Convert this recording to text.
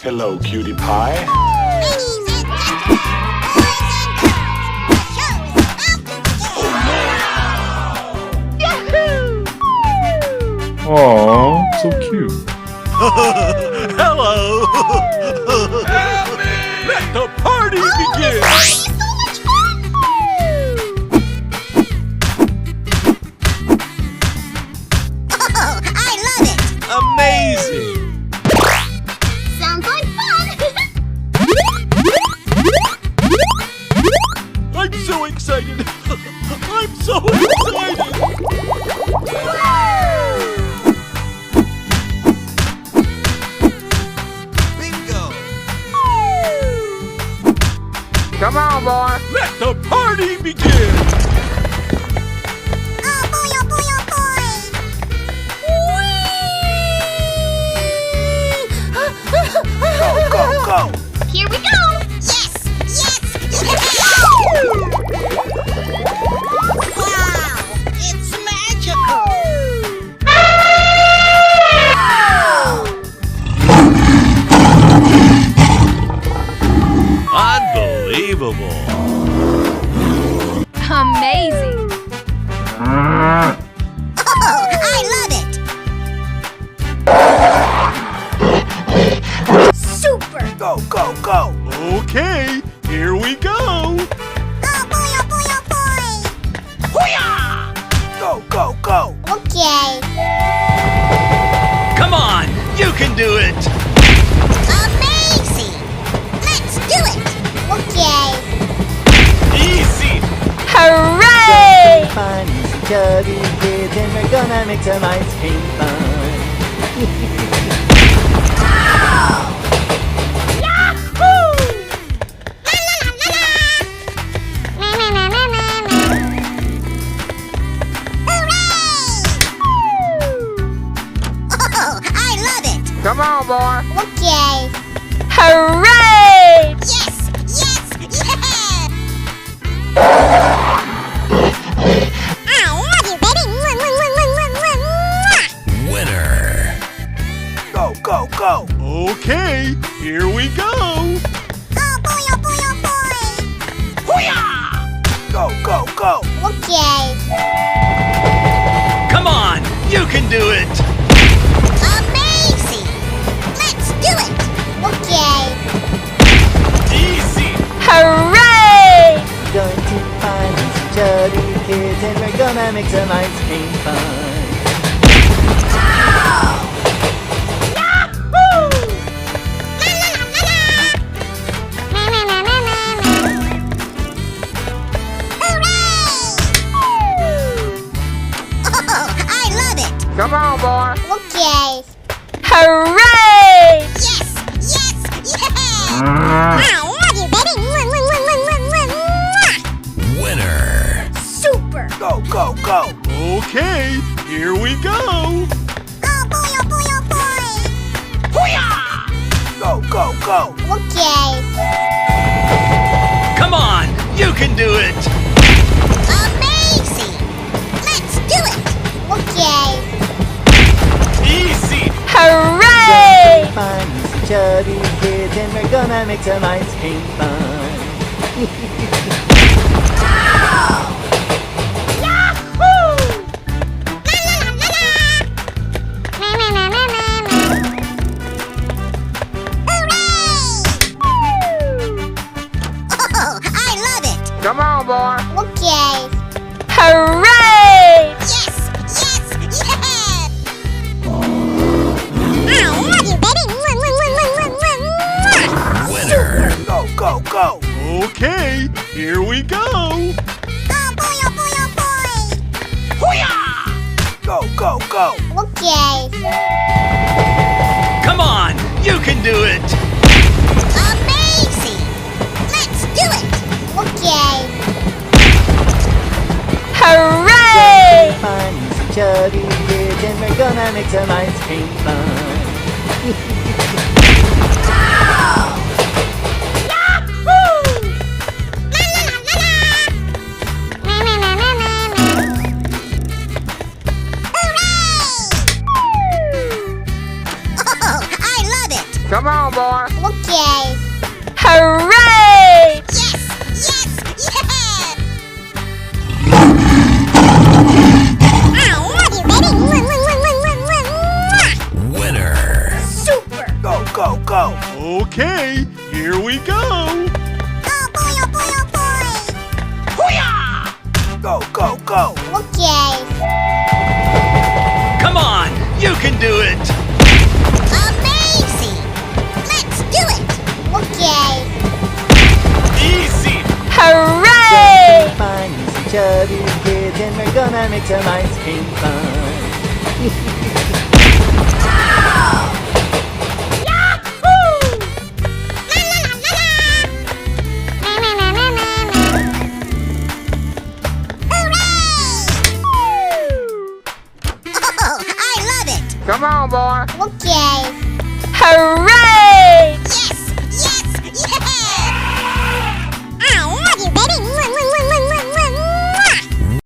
Hello, cutie pie. Aww, so cute. Hello! Help me! Let the party begin! Amazing! Sounds like fun! I'm so excited! I'm so excited! Bingo! Come on, boy. Let the party begin! Oh boy, oh boy, oh boy! Go, go! Here we go! Yes! Yes! Wow! It's magical! Unbelievable! Amazing! Oh, I love it! Super! Go, go, go! Okay, here we go! Oh boy, oh boy, oh boy! Go, go, go! Okay. Come on, you can do it! Amazing! Let's do it! Okay. Easy! Hooray! Fun, chubby kids, and we're gonna make some ice cream fun. Come on, boy! Okay. Hooray! Yes! Yes! Yeah! I love you, baby! Winner! Go, go, go! Okay, here we go! Oh boy, oh boy, oh boy! Go, go, go! Okay. Come on, you can do it! Amazing! Let's do it! Okay. Easy! Hooray! Going to find these chubby kids, and we're gonna make some ice cream fun. Come on, boy! Okay. Hooray! Yes! Yes! Yeah! I love you, baby! Winner! Super! Go, go, go! Okay, here we go! Oh boy, oh boy, oh boy! Go, go, go! Okay. Come on, you can do it! Amazing! Let's do it! Okay. Easy! Hooray! Find these chubby kids, and we're gonna make some ice cream fun. Come on, boy! Okay. Hooray! Yes! Yes! Yeah! I love you, baby! Winner! Go, go, go! Okay, here we go! Oh boy, oh boy, oh Go, go, go! boy! Okay. Come on, you can do it! Amazing! Let's do it! Okay. Hooray! Find these chubby kids, and we're gonna make some ice cream fun. Come on, boy! Okay. Hooray! Yes! Yes! Yes! Ow! Are you ready? Winner. Super! Go, go, go. Okay, here we go. Oh boy, oh boy, oh boy! Hoo-yah! Go, go, go. Okay. Come on, you can do it. Amazing! Let's do it! Okay. Easy. Hooray! Fine, easy, chubby kids, and we're gonna make some ice cream fun. Oh, I love it! Come on, boy. Okay.